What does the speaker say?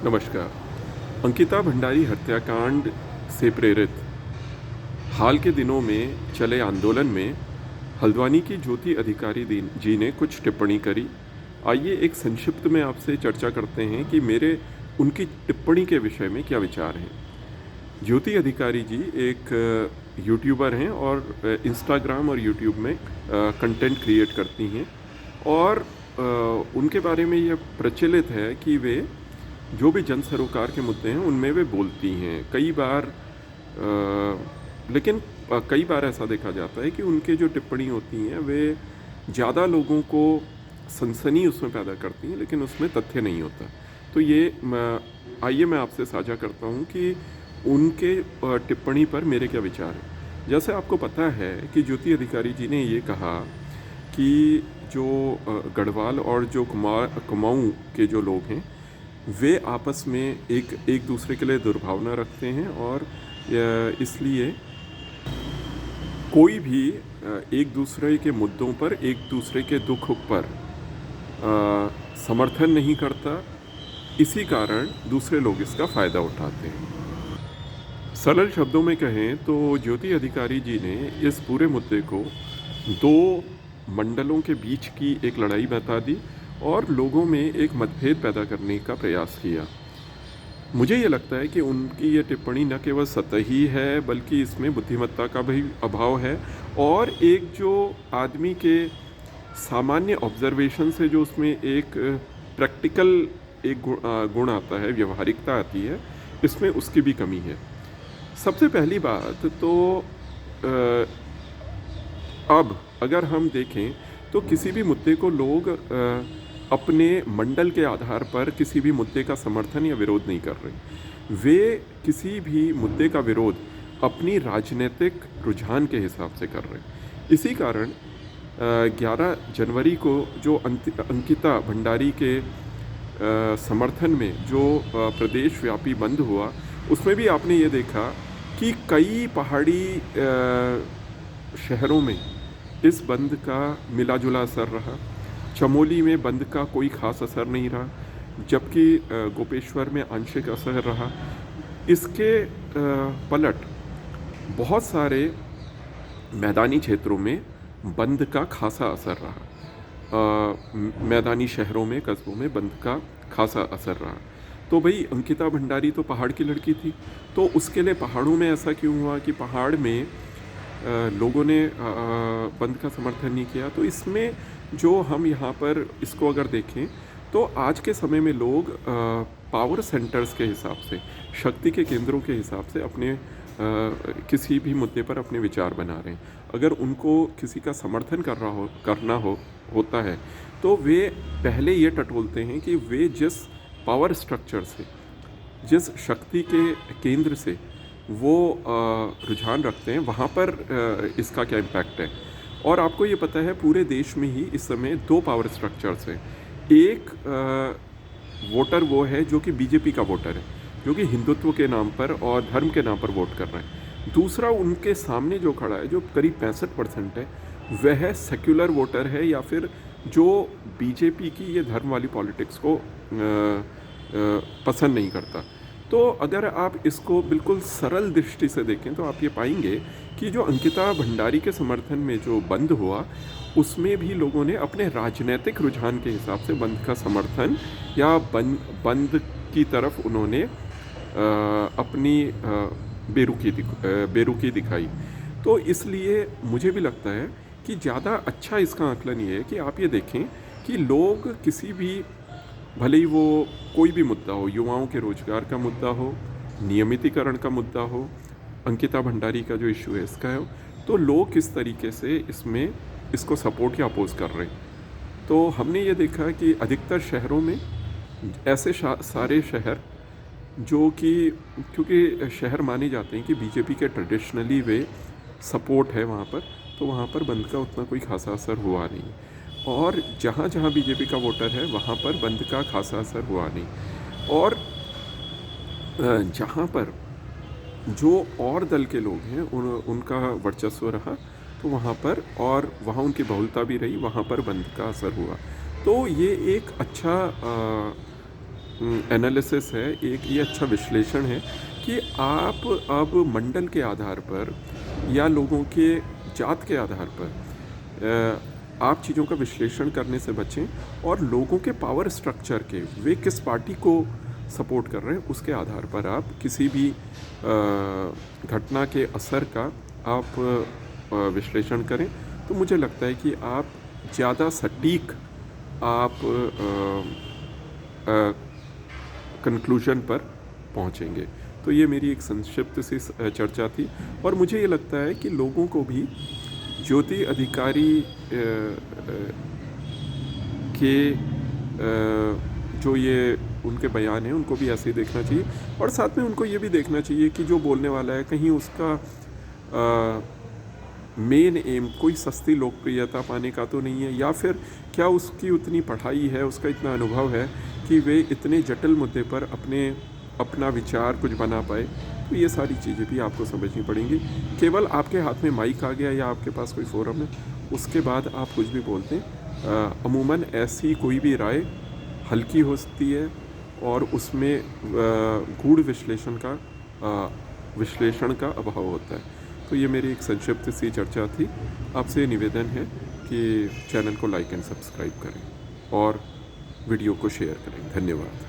नमस्कार। अंकिता भंडारी हत्याकांड से प्रेरित हाल के दिनों में चले आंदोलन में हल्द्वानी की ज्योति अधिकारी जी ने कुछ टिप्पणी करी। आइए एक संक्षिप्त में आपसे चर्चा करते हैं कि मेरे उनकी टिप्पणी के विषय में क्या विचार हैं। ज्योति अधिकारी जी एक यूट्यूबर हैं और इंस्टाग्राम और यूट्यूब में कंटेंट क्रिएट करती हैं और उनके बारे में यह प्रचलित है कि वे जो भी जन सरोकार के मुद्दे हैं उनमें वे बोलती हैं कई बार। लेकिन कई बार ऐसा देखा जाता है कि उनके जो टिप्पणी होती हैं वे ज़्यादा लोगों को सनसनी उसमें पैदा करती हैं, लेकिन उसमें तथ्य नहीं होता। तो ये आइए मैं आपसे साझा करता हूँ कि उनके टिप्पणी पर मेरे क्या विचार हैं। जैसे आपको पता है कि ज्योति अधिकारी जी ने ये कहा कि जो गढ़वाल और जो कुमाऊँ के जो लोग हैं वे आपस में एक दूसरे के लिए दुर्भावना रखते हैं और इसलिए कोई भी एक दूसरे के मुद्दों पर, एक दूसरे के दुख पर समर्थन नहीं करता। इसी कारण दूसरे लोग इसका फ़ायदा उठाते हैं। सरल शब्दों में कहें तो ज्योति अधिकारी जी ने इस पूरे मुद्दे को दो मंडलों के बीच की एक लड़ाई बता दी और लोगों में एक मतभेद पैदा करने का प्रयास किया। मुझे ये लगता है कि उनकी ये टिप्पणी न केवल सतही है बल्कि इसमें बुद्धिमत्ता का भी अभाव है और एक जो आदमी के सामान्य ऑब्जर्वेशन से जो उसमें एक प्रैक्टिकल एक गुण आता है, व्यवहारिकता आती है, इसमें उसकी भी कमी है। सबसे पहली बात तो अब अगर हम देखें तो किसी भी मुद्दे को लोग अपने मंडल के आधार पर किसी भी मुद्दे का समर्थन या विरोध नहीं कर रहे। वे किसी भी मुद्दे का विरोध अपनी राजनीतिक रुझान के हिसाब से कर रहे हैं। इसी कारण 11 जनवरी को जो अंकिता भंडारी के समर्थन में जो प्रदेश व्यापी बंद हुआ, उसमें भी आपने ये देखा कि कई पहाड़ी शहरों में इस बंद का मिला जुला असर रहा। चमोली में बंद का कोई ख़ास असर नहीं रहा, जबकि गोपेश्वर में आंशिक असर रहा। इसके पलट बहुत सारे मैदानी क्षेत्रों में बंद का खासा असर रहा। मैदानी शहरों में, कस्बों में बंद का खासा असर रहा। तो भाई अंकिता भंडारी तो पहाड़ की लड़की थी, तो उसके लिए पहाड़ों में ऐसा क्यों हुआ कि पहाड़ में लोगों ने बंद का समर्थन नहीं किया। तो इसमें जो हम यहाँ पर इसको अगर देखें तो आज के समय में लोग पावर सेंटर्स के हिसाब से, शक्ति के केंद्रों के हिसाब से अपने किसी भी मुद्दे पर अपने विचार बना रहे हैं। अगर उनको किसी का समर्थन करना होता है तो वे पहले ये टटोलते हैं कि वे जिस पावर स्ट्रक्चर से, जिस शक्ति के केंद्र से वो रुझान रखते हैं, वहाँ पर इसका क्या इम्पैक्ट है। और आपको ये पता है पूरे देश में ही इस समय दो पावर स्ट्रक्चर्स हैं। एक वोटर वो है जो कि बीजेपी का वोटर है, जो कि हिंदुत्व के नाम पर और धर्म के नाम पर वोट कर रहे हैं। दूसरा उनके सामने जो खड़ा है, जो करीब 65% है, वह सेक्युलर वोटर है या फिर जो बीजेपी की ये धर्म वाली पॉलिटिक्स को पसंद नहीं करता। तो अगर आप इसको बिल्कुल सरल दृष्टि से देखें तो आप ये पाएंगे कि जो अंकिता भंडारी के समर्थन में जो बंद हुआ, उसमें भी लोगों ने अपने राजनीतिक रुझान के हिसाब से बंद का समर्थन या बंद की तरफ उन्होंने अपनी बेरुखी दिखाई। तो इसलिए मुझे भी लगता है कि ज़्यादा अच्छा इसका आकलन ये है कि आप ये देखें कि लोग किसी भी, भले ही वो कोई भी मुद्दा हो, युवाओं के रोजगार का मुद्दा हो, नियमितीकरण का मुद्दा हो, अंकिता भंडारी का जो इशू है इसका हो, तो लोग किस तरीके से इसको सपोर्ट या अपोज कर रहे हैं। तो हमने ये देखा कि अधिकतर शहरों में ऐसे सारे शहर जो कि, क्योंकि शहर माने जाते हैं कि बीजेपी के ट्रेडिशनली वे सपोर्ट है वहाँ पर, तो वहाँ पर बंद का उतना कोई खासा असर हुआ नहीं। और जहाँ जहाँ बीजेपी का वोटर है वहाँ पर बंद का खासा असर हुआ नहीं। और जहाँ पर जो और दल के लोग हैं उनका वर्चस्व रहा, तो वहाँ पर, और वहाँ उनकी बहुलता भी रही, वहाँ पर बंद का असर हुआ। तो ये एक अच्छा एनालिसिस है, एक ये अच्छा विश्लेषण है कि आप अब मंडल के आधार पर या लोगों के जात के आधार पर आप चीज़ों का विश्लेषण करने से बचें और लोगों के पावर स्ट्रक्चर के, वे किस पार्टी को सपोर्ट कर रहे हैं, उसके आधार पर आप किसी भी घटना के असर का आप विश्लेषण करें। तो मुझे लगता है कि आप ज़्यादा सटीक आप कंक्लूजन पर पहुंचेंगे। तो ये मेरी एक संक्षिप्त सी चर्चा थी और मुझे ये लगता है कि लोगों को भी ज्योति अधिकारी के जो ये उनके बयान हैं उनको भी ऐसे ही देखना चाहिए और साथ में उनको ये भी देखना चाहिए कि जो बोलने वाला है कहीं उसका मेन एम कोई सस्ती लोकप्रियता पाने का तो नहीं है, या फिर क्या उसकी उतनी पढ़ाई है, उसका इतना अनुभव है कि वे इतने जटिल मुद्दे पर अपना विचार कुछ बना पाए। तो ये सारी चीज़ें भी आपको समझनी पड़ेंगी। केवल आपके हाथ में माइक आ गया या आपके पास कोई फोरम है, उसके बाद आप कुछ भी बोलते हैं। अमूमन ऐसी कोई भी राय हल्की हो सकती है और उसमें गूढ़ विश्लेषण का अभाव होता है। तो ये मेरी एक संक्षिप्त सी चर्चा थी। आपसे निवेदन है कि चैनल को लाइक एंड सब्सक्राइब करें और वीडियो को शेयर करें। धन्यवाद।